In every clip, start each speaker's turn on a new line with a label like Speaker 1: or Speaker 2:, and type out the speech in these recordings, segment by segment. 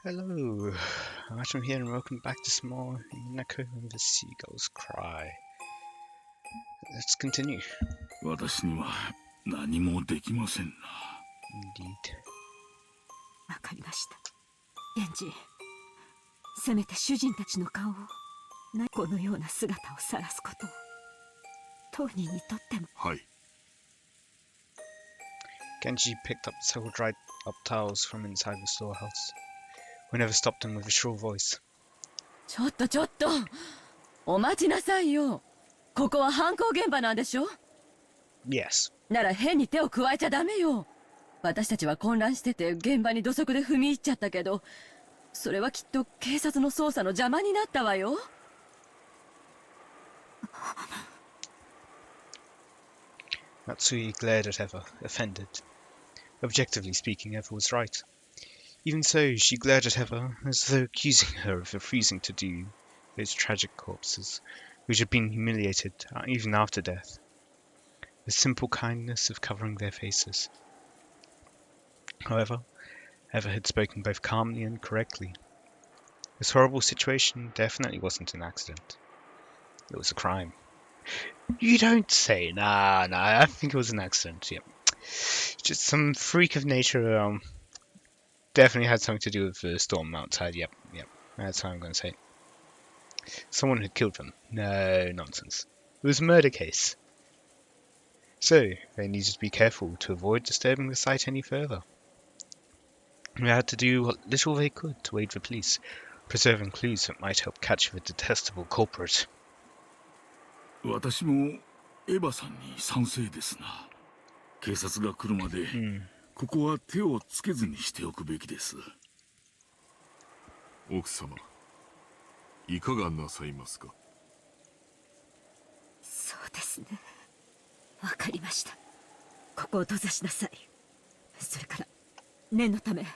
Speaker 1: Hello, Watem here and welcome back to some more Umineko When the Seagulls Cry. Let's continue.
Speaker 2: 私には何もできませんな。
Speaker 1: Indeed.
Speaker 3: わかりました。源氏、せめて主人たちの顔を、このような姿を晒すことを、当人にとっても。
Speaker 2: はい。
Speaker 1: Genji picked up several dried up towels from inside the storehouse. Whenever stopped him with a shrill voice.
Speaker 3: ちょっと、お待ちなさいよ。ここは犯行現場なんでしょ？
Speaker 1: Yes.
Speaker 3: なら変に手を加えちゃダメよ。私たちは混乱してて現場に土足で踏み入っちゃったけど、それはきっと警察の捜査の邪魔になったわよ。
Speaker 1: Matsui glared at Eva, offended. Objectively speaking, Eva was right. Even so, she glared at Eva as though accusing her of refusing to do those tragic corpses, which had been humiliated even after death. The simple kindness of covering their faces. However, Eva had spoken both calmly and correctly. This horrible situation definitely wasn't an accident. It was a crime. You don't say. Nah, I think it was an accident, yeah. Just some freak of nature, definitely had something to do with the storm outside, yep. That's how I'm going to say it. Someone had killed them. No nonsense. It was a murder case. So, they needed to be careful to avoid disturbing the site any further. They had to do what little they could to aid the police, preserving clues that might help catch the detestable culprit.
Speaker 2: 私もエヴァさんに賛成ですな。警察が来るまで、ここは手をつけずにしておくべきです。奥様、いかがなさいますか？
Speaker 3: そうですね。わかりました。ここを閉ざしなさい。それから念のため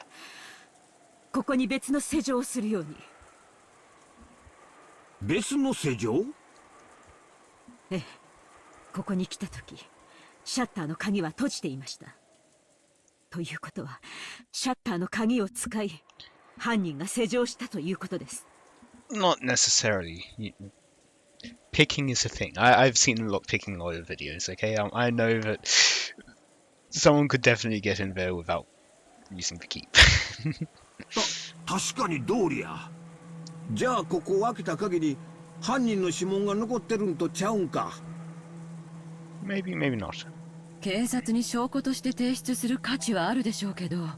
Speaker 3: ここに別の施錠をするように。
Speaker 4: 別の施錠？
Speaker 3: ええ、ここに来た時シャッターの鍵は閉じていました。ということはシャッターの鍵を使い犯人が施錠したということです。
Speaker 1: Not necessarily. Picking is a thing. I've seen picking lawyer videos, okay? I know that someone could definitely get in there without using the key.
Speaker 4: 確かに道理や。じゃあここを開けた限り犯人の指紋が残ってるんとちゃうんか。
Speaker 1: Maybe not.
Speaker 3: 警察に証拠として提出する価値はあるでしょうけど。
Speaker 1: I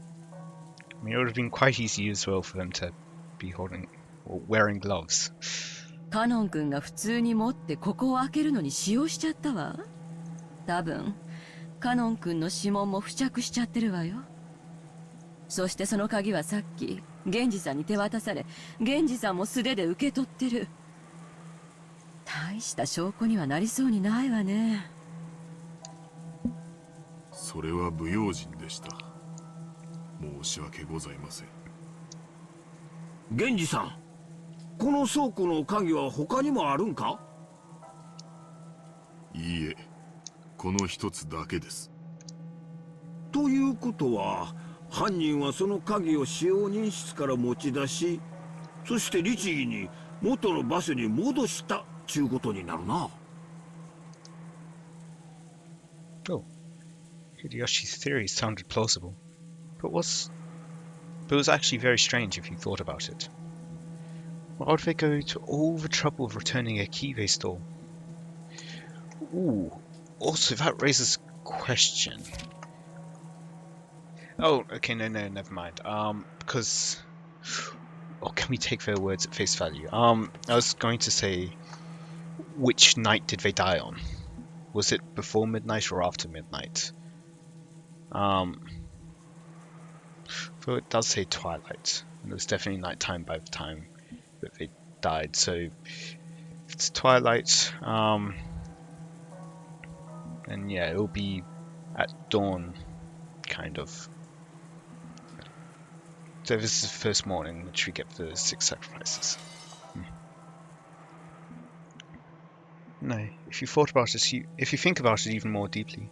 Speaker 1: mean, it would have been quite easy as well for them to be wearing gloves.
Speaker 3: カノン君が普通に持ってここを開けるのに使用しちゃったわ。多分カノン君の指紋も付着しちゃってるわよ。そしてその鍵はさっき源氏さんに手渡され、源氏さんも素手で受け取ってる。大した証拠にはなりそうにないわね。
Speaker 2: それは不用心でした。申し訳ございません。
Speaker 4: 源氏さん、この倉庫の鍵は他にもあるんか？
Speaker 2: いいえ、この一つだけです。
Speaker 4: ということは犯人はその鍵を使用人室から持ち出し、そして律儀に元の場所に戻したちゅうことになるな。
Speaker 1: Oh, Hideyoshi's theory sounded plausible, but it was actually very strange if you thought about it. Why would they go to all the trouble of returning a key they stole? Ooh, also that raises a question. Oh, okay, no, never mind. Because... Or can we take their words at face value? I was going to say, which night did they die on? Was it before midnight or after midnight? Though it does say twilight, and it was definitely nighttime by the time that they died, so if it's twilight, then yeah, it'll be at dawn, kind of. So this is the first morning which we get the 6 sacrifices. No, if you think about it even more deeply,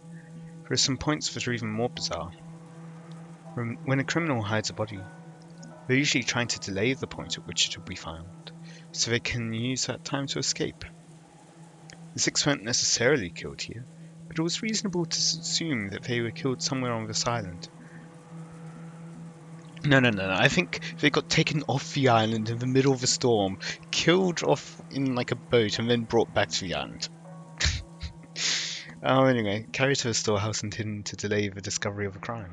Speaker 1: there are some points that are even more bizarre. When a criminal hides a body, They're usually trying to delay the point at which it will be found, so they can use that time to escape. The 6 weren't necessarily killed here, but it was reasonable to assume that they were killed somewhere on this island. No. I think they got taken off the island in the middle of a storm, killed off in like a boat, and then brought back to the island. Anyway, carried to the storehouse and hidden to delay the discovery of a crime.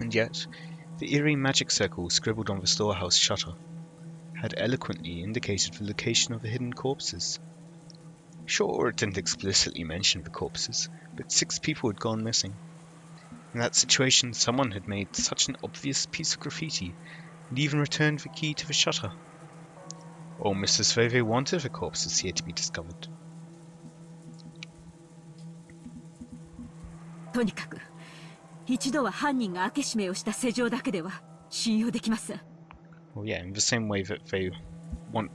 Speaker 1: And yet, the eerie magic circle scribbled on the storehouse shutter had eloquently indicated the location of the hidden corpses. Sure, it didn't explicitly mention the corpses, but 6 people had gone missing. In that situation, someone had made such an obvious piece of graffiti and even returned the key to the shutter. Almost as though they wanted the corpses here to be discovered.
Speaker 3: とにかく一度は犯人が開け閉めをした施錠だけでは信用できません。
Speaker 1: Well, yeah, in the same way that they wanted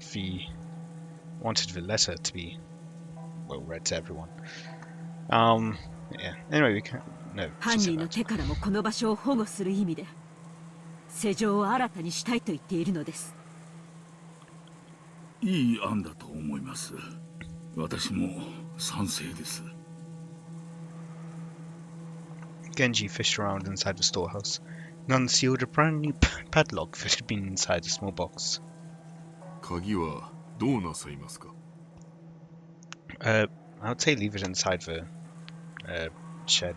Speaker 1: the letter to be well read to everyone. Yeah. Anyway, we can't. No.
Speaker 3: 犯人の手からもこの場所を保護する意味で施錠を新たにしたいと言っているのです。
Speaker 2: いい案だと思います。私も賛成です。
Speaker 1: Genji fished around inside the storehouse and unsealed a brand new padlock that had been inside a small box.
Speaker 2: 鍵はどうなさいますか?
Speaker 1: I would say leave it inside the shed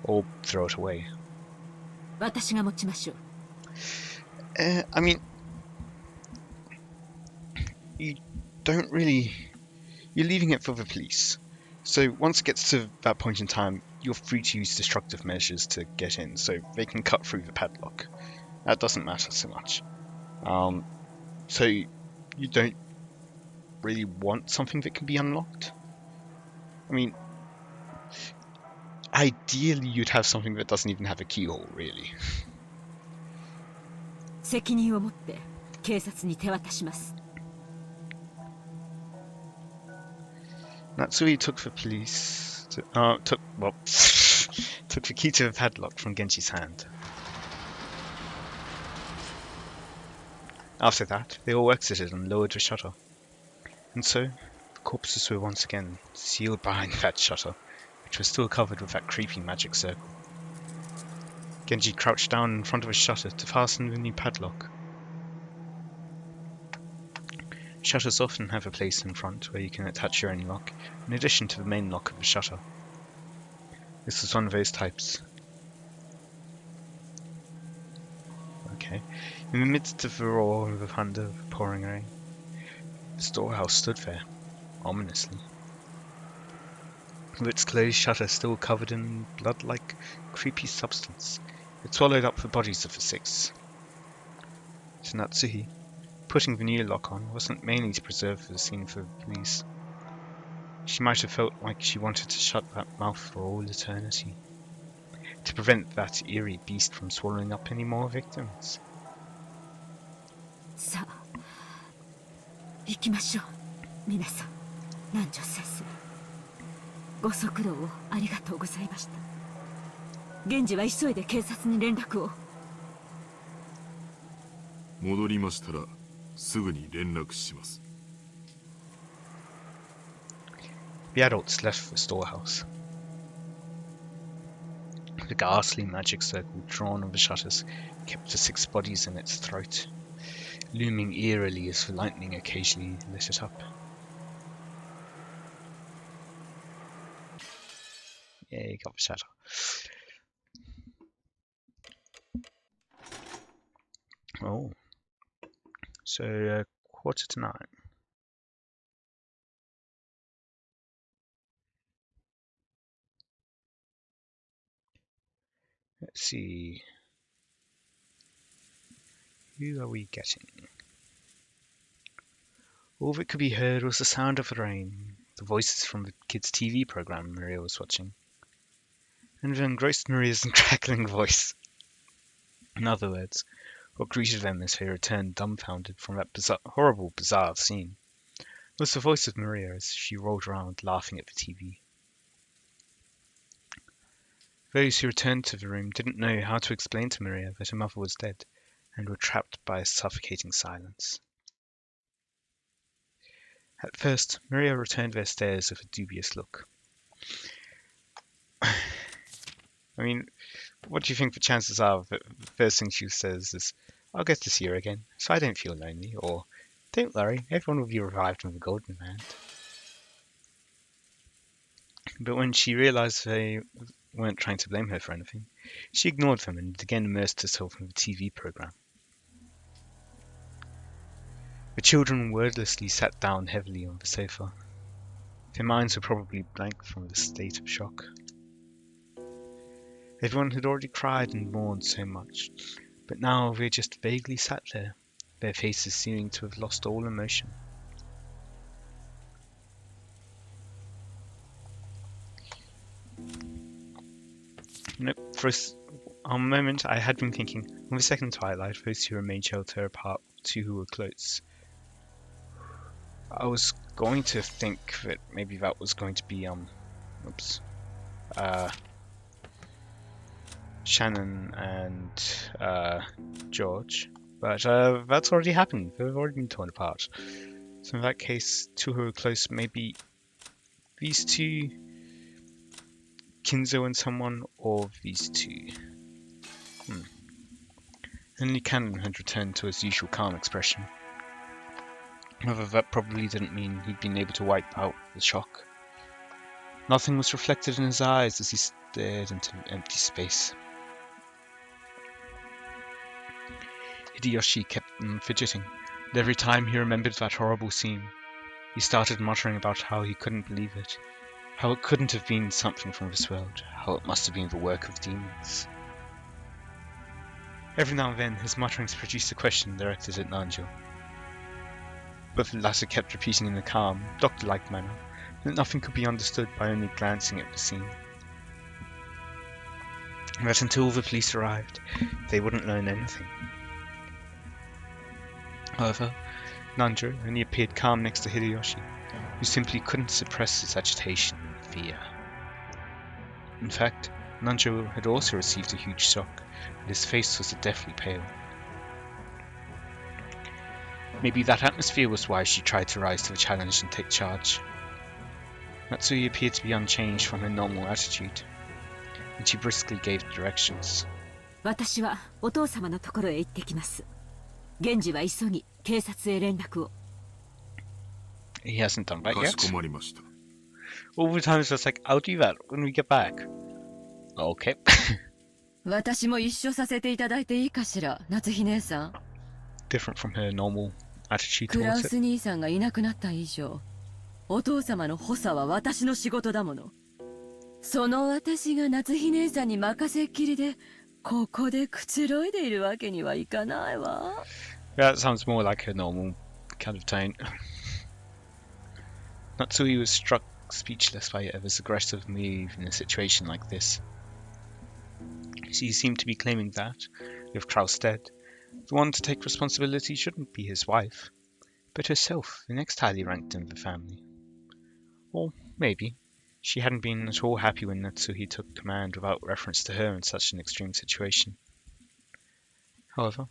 Speaker 1: or throw it away.
Speaker 3: 私が持ちましょう。
Speaker 1: I mean, you don't really. You're leaving it for the police. So once it gets to that point in time, you're free to use destructive measures to get in, so they can cut through the padlock. That doesn't matter so much. So you don't really want something that can be unlocked? I mean, ideally you'd have something that doesn't even have a keyhole, really.
Speaker 3: 責任を持って警察に手渡します。
Speaker 1: Natsui took the police to, took the key to the padlock from Genji's hand. After that, they all exited and lowered the shutter. And so, the corpses were once again sealed behind that shutter, which was still covered with that creepy magic circle. Genji crouched down in front of a shutter to fasten the new padlock. Shutters often have a place in front where you can attach your own lock, in addition to the main lock of the shutter. This was one of those types. Okay. In the midst of the roar of the thunder of the pouring rain, the storehouse stood there, ominously. With its closed shutter still covered in blood-like, creepy substance, it swallowed up the bodies of the 6. To Natsuhi, putting the new lock on wasn't mainly to preserve the scene for the police. She might have felt like she wanted to shut that mouth for all eternity, to prevent that eerie beast from swallowing up any more victims.
Speaker 3: さあ、行きましょう。皆さん、南條先生。ご足労をありがとうございました。源氏は急いで警察に連絡を。
Speaker 2: 戻りましたらすぐに連絡します。
Speaker 1: The adults left the storehouse. The ghastly magic circle drawn on the shutters kept the 6 bodies in its throat, looming eerily as the lightning occasionally lit it up. Yeah, you got the shadow. Oh. So, 8:45. Let's see. Who are we getting? All that could be heard was the sound of the rain, the voices from the kids' TV program Maria was watching, and the engrossed Maria's crackling voice. In other words, what greeted them as they returned dumbfounded from that horrible, bizarre scene was the voice of Maria as she rolled around laughing at the TV. Those who returned to the room didn't know how to explain to Maria that her mother was dead, and were trapped by a suffocating silence. At first, Maria returned their stares with a dubious look. I mean, what do you think the chances are that the first thing she says is, "I'll get to see her again, so I don't feel lonely," or "Don't worry, everyone will be revived in the Golden Land"? But when she realised they weren't trying to blame her for anything, she ignored them and again immersed herself in the TV programme. The children wordlessly sat down heavily on the sofa. Their minds were probably blank from the state of shock. Everyone had already cried and mourned so much, but now they just vaguely sat there, their faces seeming to have lost all emotion. Nope, for a moment I had been thinking, on the second twilight, those who remained shelter apart, two who were close. I was going to think that maybe that was going to be, Shannon and George, but that's already happened. They've already been torn apart. So in that case, two who were close, maybe these two, Kinzo and someone, or these two. Only Cannon had returned to his usual calm expression. However, that probably didn't mean he'd been able to wipe out the shock. Nothing was reflected in his eyes as he stared into empty space. Hideyoshi kept fidgeting, and every time he remembered that horrible scene, he started muttering about how he couldn't believe it, how it couldn't have been something from this world, how it must have been the work of demons. Every now and then, his mutterings produced a question directed at Nanjo, but the latter kept repeating in a calm, doctor-like manner that nothing could be understood by only glancing at the scene. That until the police arrived, they wouldn't learn anything. However, Nanjo only appeared calm next to Hideyoshi, who simply couldn't suppress his agitation and fear. In fact, Nanjo had also received a huge shock, and his face was deathly pale. Maybe that atmosphere was why she tried to rise to the challenge and take charge. Matsui appeared to be unchanged from her normal attitude, and she briskly gave directions.
Speaker 3: 私はお父様のところへ行ってきます。源氏は急ぎ警察へ連絡を。
Speaker 1: He hasn't done that
Speaker 2: か
Speaker 1: yet.
Speaker 2: しこまりました。
Speaker 1: All the time it's just like, I'll do that when we get back. Okay.
Speaker 3: 私も一緒させていただいていいかしら、夏日姉さん。
Speaker 1: Different from her normal attitude
Speaker 3: クラウ
Speaker 1: towards
Speaker 3: ス
Speaker 1: it.
Speaker 3: 兄さんがいなくなった以上、お父様の補佐は私の仕事だもの。その私が夏日姉さんに任せっきりで、ここでくつろいでいるわけにはいかないわ。
Speaker 1: That sounds more like her normal kind of tone. Natsui was struck speechless by Eva's aggressive move in a situation like this. She seemed to be claiming that, with Kraus dead, the one to take responsibility shouldn't be his wife, but herself, the next highly ranked in the family. Or maybe she hadn't been at all happy when Natsuhi took command without reference to her in such an extreme situation. However,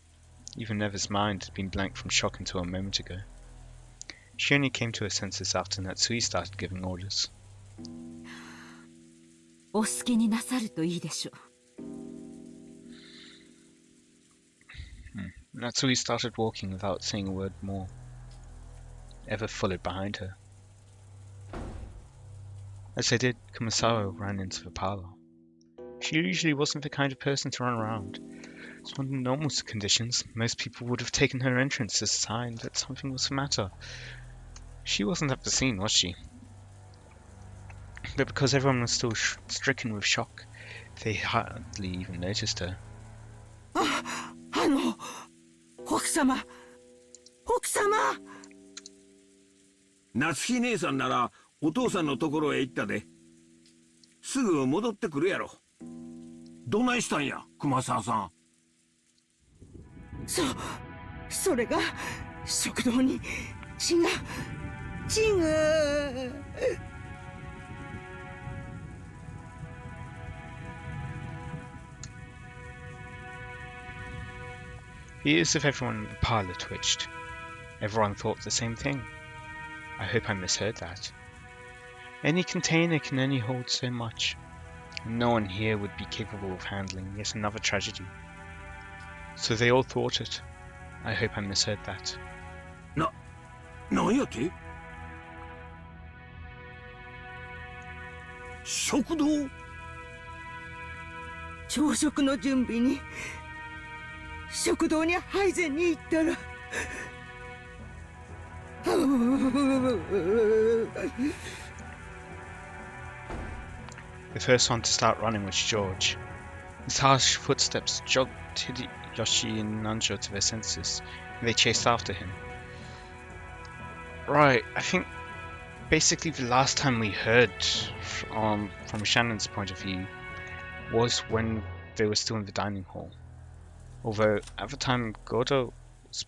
Speaker 1: even Eva's mind had been blank from shock until a moment ago. She only came to her senses after Natsui started giving orders.
Speaker 3: お好きになさるといいでしょう。
Speaker 1: Natsui started walking without saying a word more. Eva followed behind her. As they did, Kumasawa ran into the parlour. She usually wasn't the kind of person to run around. So under normal conditions, most people would have taken her entrance as a sign that something was the matter. She wasn't at the scene, was she? But because everyone was still stricken with shock, they hardly even noticed her.
Speaker 3: 奥様
Speaker 4: 夏日姉さんならお父さんのところへ行ったで。すぐ戻ってくるやろ。どないしたんや、熊沢さん。
Speaker 5: それが食堂に血が。
Speaker 1: The ears of everyone in the parlour twitched. Everyone thought the same thing. I hope I misheard that. Any container can only hold so much, and no one here would be capable of handling yet another tragedy. So they all thought it. I hope I misheard that.
Speaker 4: なんやて？食堂？
Speaker 5: 朝食の準備に食堂に配膳に行ったら
Speaker 1: The first one to start running was George. His harsh footsteps jogged Hideyoshi and Nanjo to their senses, and they chased after him. Right, I think basically the last time we heard from Shannon's point of view was when they were still in the dining hall. Although at the time Godo was,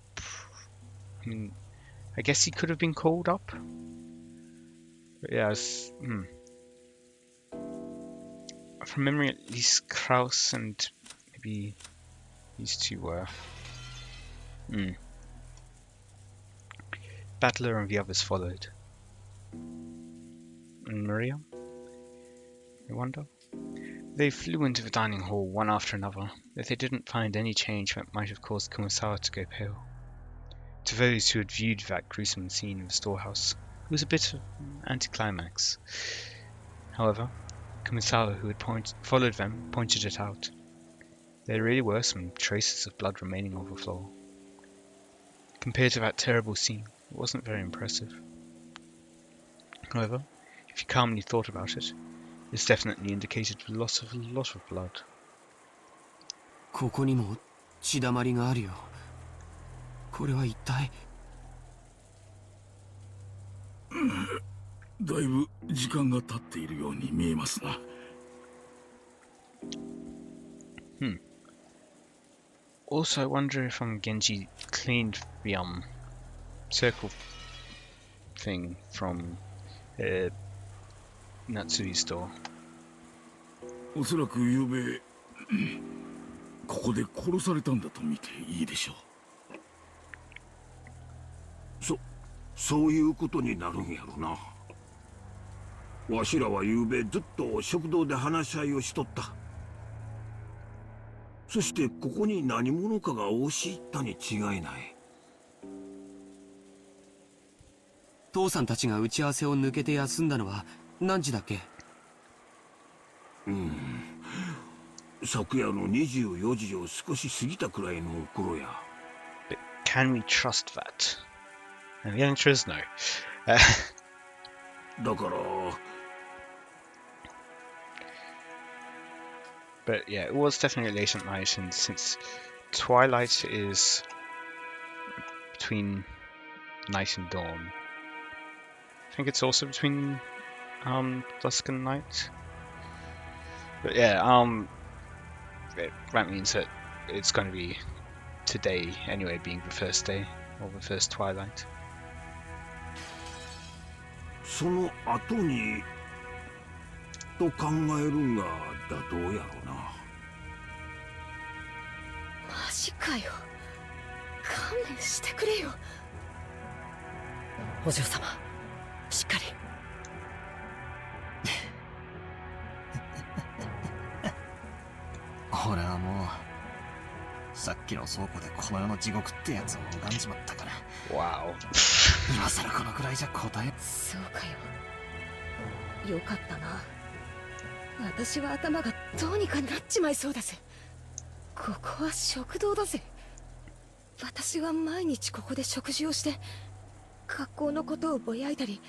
Speaker 1: I guess he could have been called up. But yeah, from memory at least Kraus and maybe these two were. Battler and the others followed. And Maria? I wonder? They flew into the dining hall one after another, but they didn't find any change that might have caused Kumasawa to go pale. To those who had viewed that gruesome scene in the storehouse, it was a bit of an anticlimax. However, Kumasawa, who had followed them, pointed it out. There really were some traces of blood remaining on the floor. Compared to that terrible scene, it wasn't very impressive. However, if you calmly thought about it, this definitely indicated the loss of a lot of blood.
Speaker 6: ここにも血だまりがあるよ。これは一体。
Speaker 2: だいぶ時間が経っているように見えますな。
Speaker 1: Also, I wonder if Genji cleaned the circle thing from Natsui's door.
Speaker 2: おそらく昨べここで殺されたんだと見ていいでしょ
Speaker 4: う。そういうことになるんやろな。わしらは昨べずっと食堂で話し合いをしとった。そしてここに何者かが押し入ったに違いない。
Speaker 6: 父さんたちが打ち合わせを抜けて休んだのは何時だっけ？
Speaker 4: 昨夜の24時を少し過ぎたくらいの頃や。
Speaker 1: But can we trust that? And the answer is no.
Speaker 4: だから。
Speaker 1: But yeah, it was definitely late at night, and since twilight is between night and dawn, I think it's also between dusk and night. But yeah, that means that it's going to be today anyway, being the first day or the first twilight.
Speaker 4: その後にと考えるんが妥当やろな。
Speaker 5: マジかよ。勘弁してくれよ。お嬢様、しっかり。
Speaker 6: 俺はもうさっきの倉庫でこの世の地獄ってやつを拝んじまったから。
Speaker 1: Wow.
Speaker 6: 今さらこのくらいじゃ答え。
Speaker 5: そうかよ。よかったな。私は頭がどうにかなっちまいそうだぜ。ここは食堂だぜ。私は毎日ここで食事をして学校のことをぼやいたり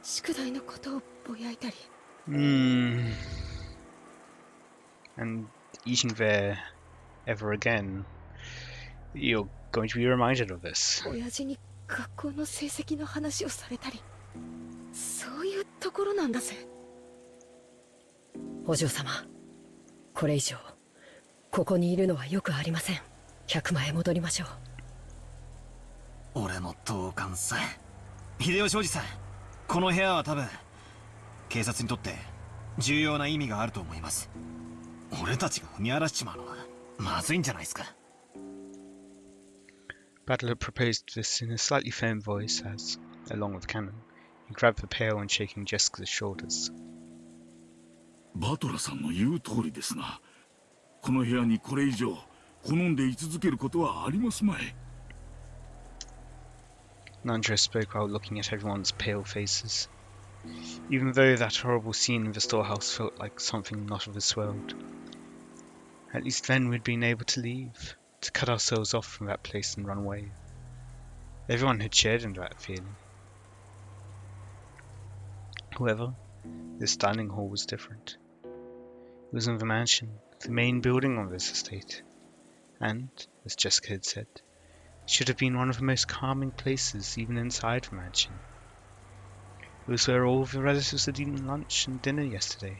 Speaker 5: 宿題のことをぼやいたり。
Speaker 1: And eating there ever again, you're going to be reminded of this.
Speaker 5: 親父に学校の成績の話をされたり、そういうところなんだぜ。お嬢様、これ以上ここにいるのはよくありません。100万へ戻りましょう。
Speaker 6: 俺の同感さ。秀吉おじさん、この部屋は多分警察にとって重要な意味があると思います。俺たちが踏み荒らしちまうのはまずいんじゃないですか。
Speaker 1: Battler proposed this in a slightly firm voice as, along with Cannon, he grabbed the pale and shaking Jessica's shoulders.
Speaker 2: バトラさんの言う通りですな。この部屋にこれ以上好んで居続けることはありますまい。
Speaker 1: Nandra spoke while looking at everyone's pale faces. Even though that horrible scene in the storehouse felt like something not of this world, at least then we'd been able to leave, to cut ourselves off from that place and run away. Everyone had shared in that feeling. However, this dining hall was different. It was in the mansion, the main building on this estate, and, as Jessica had said, it should have been one of the most calming places even inside the mansion. It was where all of the relatives had eaten lunch and dinner yesterday.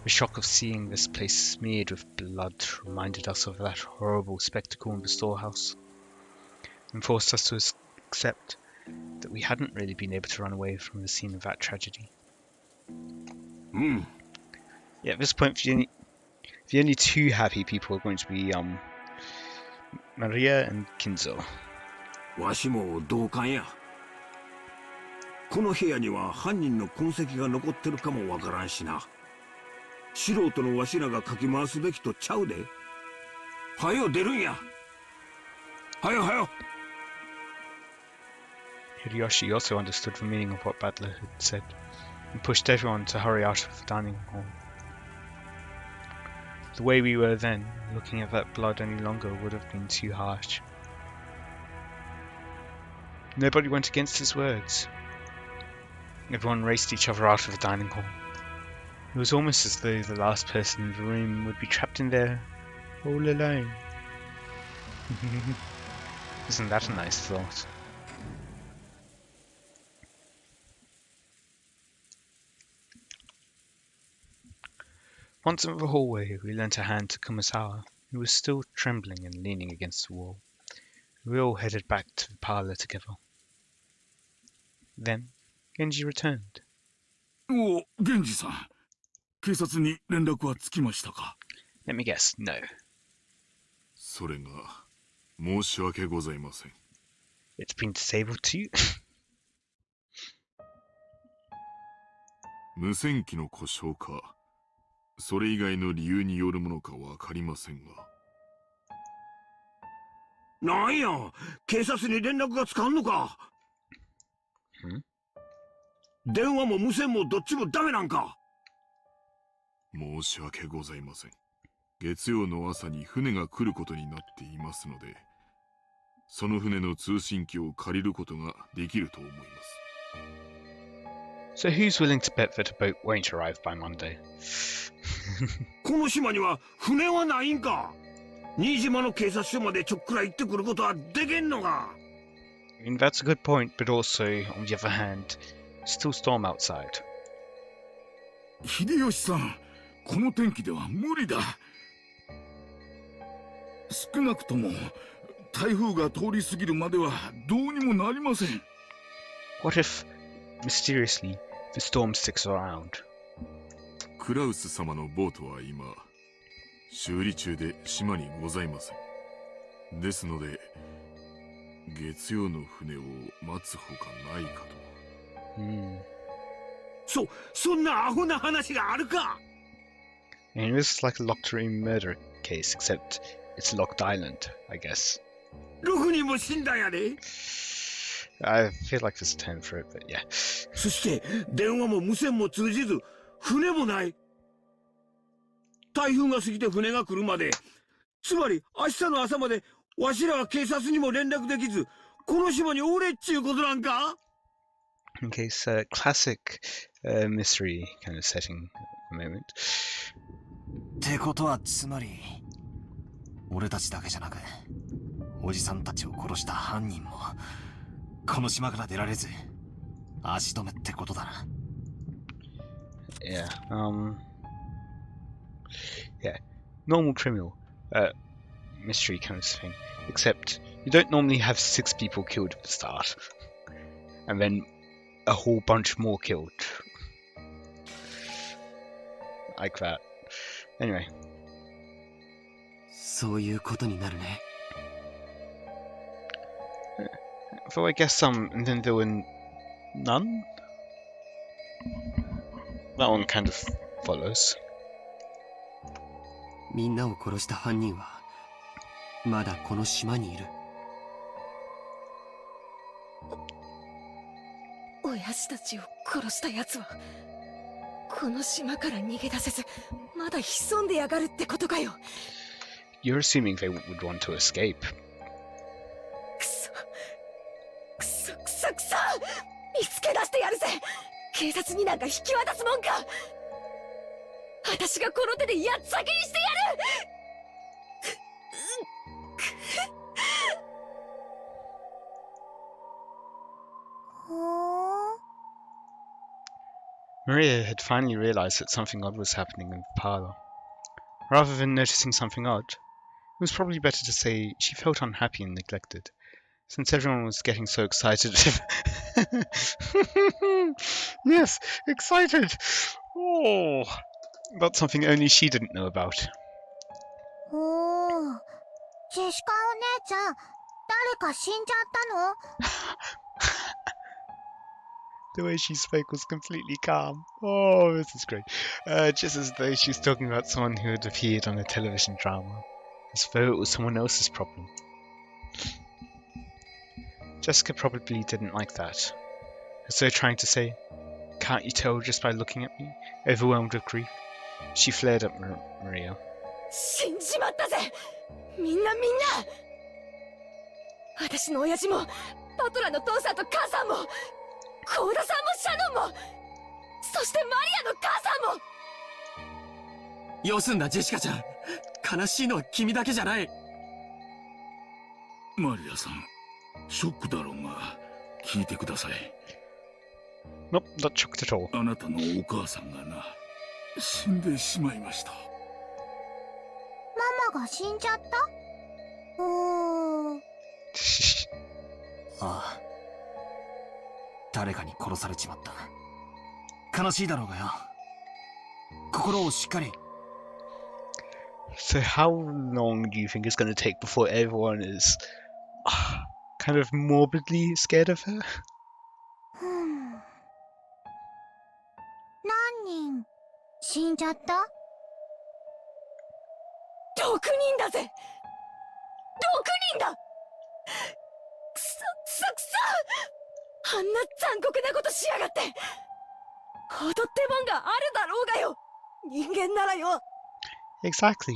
Speaker 1: The shock of seeing this place smeared with blood reminded us of that horrible spectacle in the storehouse, and forced us to accept that we hadn't really been able to run away from the scene of that tragedy. Yeah, at this point, the only two happy people are going to be Maria and Kinzo.
Speaker 4: わしも同感や。この部屋には犯人の痕跡が残ってるかもわからんしな。素人のわしらがかき回すべきとちゃうで。はよ出るんや。はよはよ。
Speaker 1: Hideyoshi also understood the meaning of what Battler had said, and pushed everyone to hurry out of the dining hall. The way we were then, looking at that blood any longer would have been too harsh. Nobody went against his words. Everyone raced each other out of the dining hall. It was almost as though the last person in the room would be trapped in there, all alone. Isn't that a nice thought? Once in the hallway, we lent a hand to Kumasawa, who was still trembling and leaning against the wall. We all headed back to the parlour together. Then, Genji returned.
Speaker 2: おお、源氏さん。警察に連絡はつきましたか？
Speaker 1: Let me guess, no.
Speaker 2: それが申し訳ございません。
Speaker 1: It's been disabled to you?
Speaker 2: 無線機の故障か、それ以外の理由によるものかわかりませんが。
Speaker 4: なんや、警察に連絡がつかんのか。電話も無線もどっちもダメなんか。
Speaker 2: 申し訳ございません。月曜の朝に船が来ることになっていますので、その船の通信機を借りることができると思います。
Speaker 1: So who's willing to bet that a boat won't arrive by Monday?
Speaker 4: この島には船はないんか。新島の警察署までちょっくら行ってくることはできんのか。
Speaker 1: I mean, that's a good point, but also, on the other hand, still storm outside.
Speaker 2: 秀吉さん、この天気では無理だ。少なくとも台風が通り過ぎるまではどうにもなりません。
Speaker 1: What if, mysteriously, the storm sticks around?
Speaker 2: クラウス様のボートは今修理中で島にございません。ですので月曜の船を待つほかないかと。
Speaker 4: そんなアホな話があるか。
Speaker 1: I mean, this is like a locked room murder case, except it's a locked island, I guess.
Speaker 4: 6人も死んだんやで。
Speaker 1: I feel like there's a term for it, but yeah.
Speaker 4: そして電話も無線も通じず、船もない。台風が過ぎて船が来るまで、つまり明日の朝までわしらは警察にも連絡できず、この島におれっちゅうことなんか。
Speaker 1: Okay, so classic mystery kind of setting at the moment.
Speaker 6: ってことはつまり俺たちだけじゃなくおじさんたちを殺した犯人もこの島から出られず足止めってことだな。
Speaker 1: Yeah, yeah, normal criminal mystery kind of thing, except you don't normally have 6 people killed at the start, and then a whole bunch more killed. Like that. Anyway.
Speaker 6: そういうことになるね。
Speaker 1: Though I guess some, and then there were none? That one kind of follows.
Speaker 7: みんなを殺した犯人はまだこの島にいる。
Speaker 5: 親父たちを殺した奴はこの島から逃げ出せずまだ潜んでやがるってことかよ。
Speaker 1: You're assuming they would want to escape.
Speaker 5: くそくそくそくそ、見つけ出してやるぜ。警察になんか引き渡すもんか。私がこの手でやっ先にしてやる。
Speaker 1: Maria had finally realized that something odd was happening in the parlor. Rather than noticing something odd, it was probably better to say she felt unhappy and neglected, since everyone was getting so excited. Yes, excited! Oh, about something only she didn't know about.
Speaker 8: おー、ジェシカお姉ちゃん、誰か死んじゃったの？
Speaker 1: The way she spoke was completely calm. Oh, this is great. Just as though she was talking about someone who had appeared on a television drama, as though it was someone else's problem. Jessica probably didn't like that, as though trying to say, "Can't you tell just by looking at me?" Overwhelmed with grief, she flared at Maria.
Speaker 5: 死んじまったぜ、みんな。私の親父もパトラの父さんと母さんも幸田さんもシャノンも、そしてマリアの母さんも。
Speaker 7: よすんだジェシカちゃん、悲しいのは君だけじゃない。
Speaker 4: マリアさん、ショックだろうが聞いてください。
Speaker 1: Nope, not shocked at all.
Speaker 4: あなたのお母さんがな、死んでしまいました。
Speaker 8: ママが死んじゃった？おー。
Speaker 6: ああ、誰かに殺されちまった。悲しいだろうがよ。心をしっかり。
Speaker 1: So how long do you think it's going to take before everyone is kind of morbidly scared of her?
Speaker 8: 何人死んじゃった？
Speaker 5: 6人だぜ、6人だ。くそ、あんな残酷なことしやがって。踊ってもんがあるだろうがよ、人間ならよ。
Speaker 1: Exactly.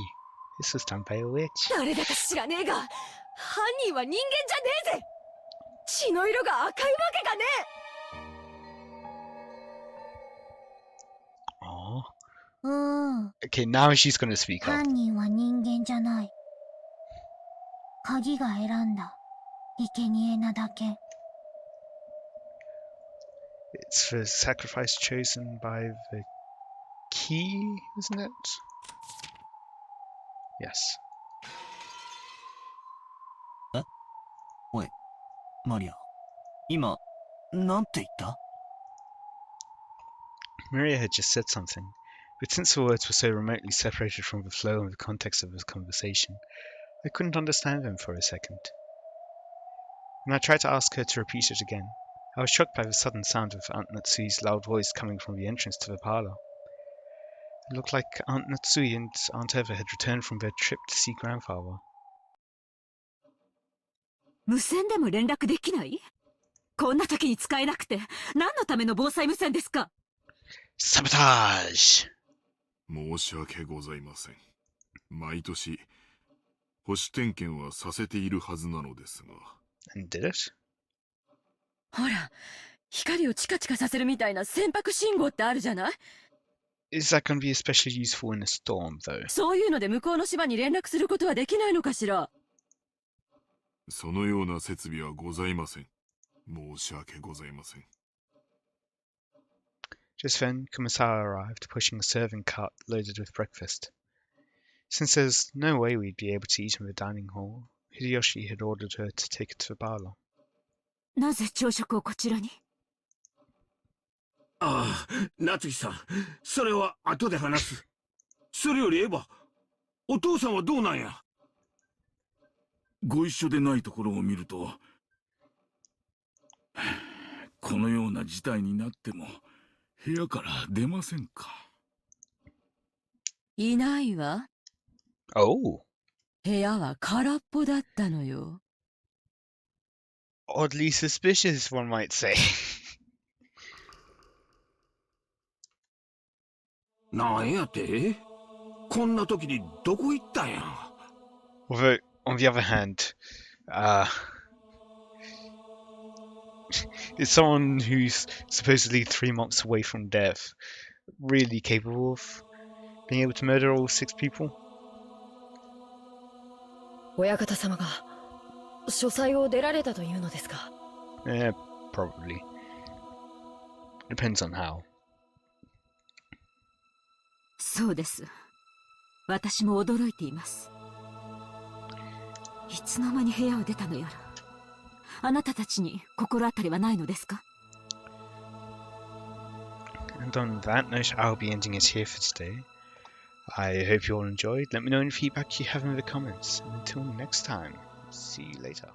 Speaker 1: This was done by a witch.
Speaker 5: 誰だか知らねえが、犯人は人間じゃねえぜ。血の色が赤いわけがねえ。
Speaker 1: Aww. Okay, now she's going to speak up.
Speaker 8: 犯人は人間じゃない。鍵が選んだ生贄なだけ。
Speaker 1: It's the sacrifice chosen by the key, isn't it? Yes.
Speaker 6: おい、マリア、今、なんて言った？
Speaker 1: Maria had just said something, but since the words were so remotely separated from the flow and the context of the conversation, I couldn't understand them for a second. When I tried to ask her to repeat it again, I was shocked by the sudden sound of Aunt Natsui's loud voice coming from the entrance to the parlor. It looked like Aunt Natsui and Aunt Eva had returned from their trip to see grandfather.
Speaker 3: 無線でも連絡できない？こんな時に使えなくて何のための防災無線ですか？
Speaker 1: Sabotage!
Speaker 2: 申し訳ございません。毎年保守点検はさせているはずなのですが。
Speaker 1: And did it?
Speaker 3: ほら、光をチカチカさせるみたいな船舶信号ってあるじゃない？
Speaker 1: Is that going to be especially useful in a storm, though?
Speaker 3: そういうので向こうの島に連絡することはできないのかしら？
Speaker 2: そのような設備はございません。申し訳ございません。
Speaker 1: Just then, Kumasawa arrived, pushing a serving cart loaded with breakfast. Since there's no way we'd be able to eat in the dining hall, Hideyoshi had ordered her to take it to the parlor.
Speaker 3: なぜ朝食をこちらに？
Speaker 4: ああ、夏日さん、それは後で話す。それよりエヴァ、お父さんはどうなんや？ご一緒でないところを見ると、このような事態になっても部屋から出ませんか？
Speaker 3: いないわ。
Speaker 1: Oh,
Speaker 3: 部屋は空っぽだったのよ。
Speaker 1: oddly suspicious, one might say.
Speaker 4: なんやて？こんな時にどこ行ったんや？
Speaker 1: Although, on the other hand, uh, is someone who's supposedly 3 months away from death really capable of being able to murder all 6 people?
Speaker 5: 親方様が書斎を出られたというのですか？
Speaker 1: Yeah, probably. Depends on how.
Speaker 3: そうです。私も驚いています。いつの間に部屋を出たのやら。あなたたちに心当たりはないのですか？
Speaker 1: And on that note, I'll be ending it here for today. I hope you all enjoyed. Let me know any feedback you have in the comments. And until next time, see you later.